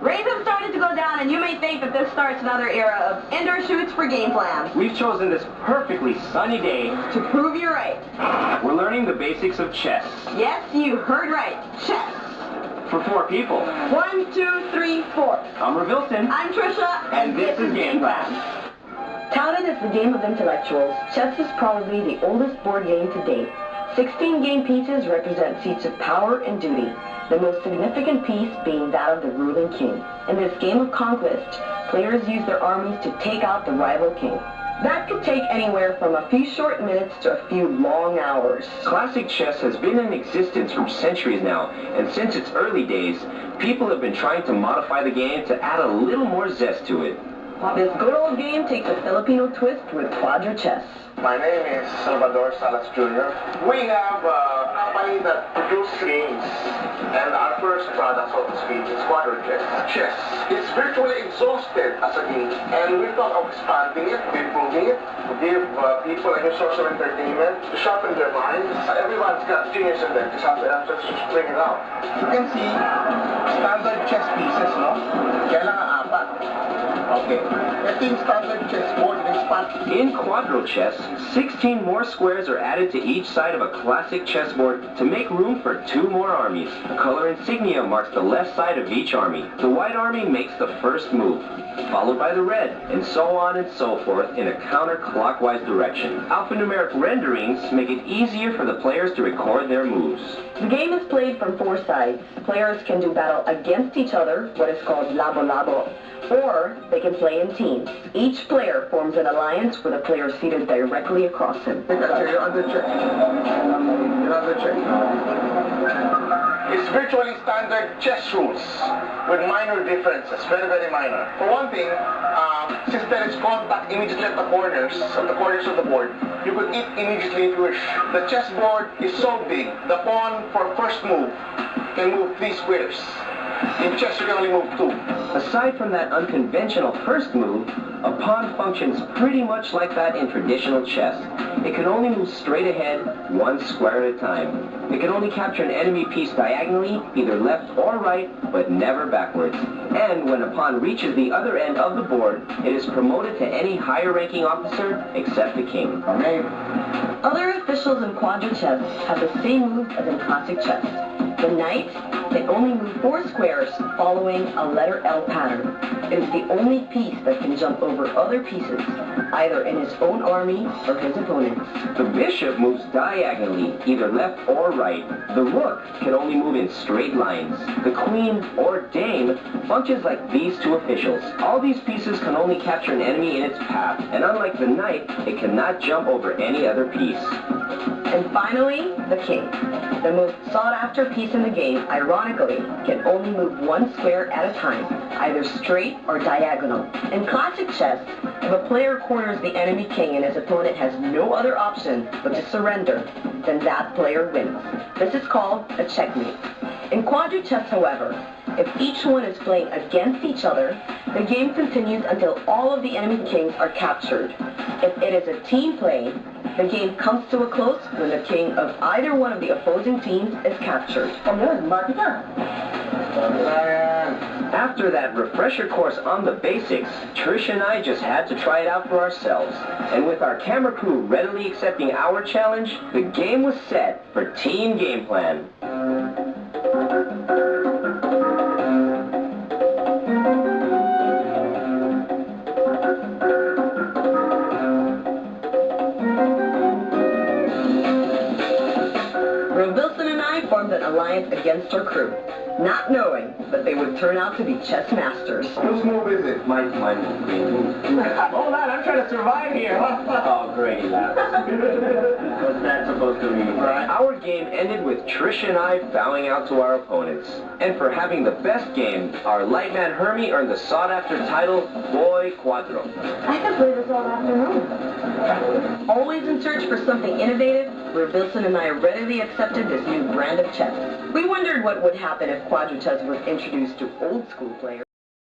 Rays have started to go down, and you may think that this starts another era of indoor shoots for Gameplan. We've chosen this perfectly sunny day To prove you right. We're learning the basics of chess. Yes, you heard right. Chess. For 4 people. 1, 2, 3, 4. I'm Revilson. I'm Trisha. And this is Gameplan. Touted as the game of intellectuals, chess is probably the oldest board game to date. 16 game pieces represent seats of power and duty, the most significant piece being that of the ruling king. In this game of conquest, players use their armies to take out the rival king. That could take anywhere from a few short minutes to a few long hours. Classic chess has been in existence for centuries now, and since its early days, people have been trying to modify the game to add a little more zest to it. This good old game takes a Filipino twist with QuadroChess. My name is Jun Salas Jr. We have a company that produces games, and our first product, so to speak, is QuadroChess. Chess. It's virtually exhausted as a game, and we thought of expanding it, improving it, to give people a new source of entertainment, to sharpen their minds. Everyone's got genius in them, just have to just bring it out. You can see standard chess pieces, no? Kailangan apat. Okay. Ito yung standard chessboard and expand. In QuadroChess, 16 more squares are added to each side of a classic chessboard to make room for 2 more armies. The color insignia marks the left side of each army. The white army makes the first move, followed by the red, and so on and so forth in a counterclockwise direction. Alphanumeric renderings make it easier for the players to record their moves. The game is played from 4 sides. Players can do battle against each other, what is called labo-labo, or they can play in teams. Each player forms an alliance with a player seated directly across him. You're under check. You're under check. It's virtually standard chess rules with minor differences, very, very minor. For one thing, since there is contact immediately at the corners of the board, you could eat immediately if you wish. The chessboard is so big, the pawn for first move can move 3 squares. In chess, you can only move 2. Aside from that unconventional first move, a pawn functions pretty much like that in traditional chess. It can only move straight ahead, 1 square at a time. It can only capture an enemy piece diagonally, either left or right, but never backwards. And when a pawn reaches the other end of the board, it is promoted to any higher-ranking officer except the king. Other officials in QuadroChess have the same moves as in classic chess. The knight can only move 4 squares following a letter L pattern. It is the only piece that can jump over other pieces, either in his own army or his opponent's. The bishop moves diagonally, either left or right. The rook can only move in straight lines. The queen or dame functions like these 2 officials. All these pieces can only capture an enemy in its path, and unlike the knight, it cannot jump over any other piece. And finally, the king. The most sought-after piece in the game, ironically, can only move 1 square at a time, either straight or diagonal. In classic chess, if a player corners the enemy king and his opponent has no other option but to surrender, then that player wins. This is called a checkmate. In QuadroChess, however, if each one is playing against each other, the game continues until all of the enemy kings are captured. If it is a team play, the game comes to a close when the king of either one of the opposing teams is captured. After that refresher course on the basics, Trish and I just had to try it out for ourselves. And with our camera crew readily accepting our challenge, the game was set for Team Gameplan. Wilson and I formed an alliance against our crew, not knowing that they would turn out to be chess masters. Whose move is it? My move. Hold on, I'm trying to survive here. Oh, great, he laughs. What's that supposed to mean? Right. Our game ended with Trish and I bowing out to our opponents. And for having the best game, our lightman Hermie earned the sought-after title, Boy Quadro. I could play this all afternoon. Always in search for something innovative, Wilson and I readily accepted this new brand of chess. We wondered what would happen if QuadroChess was introduced to old school players.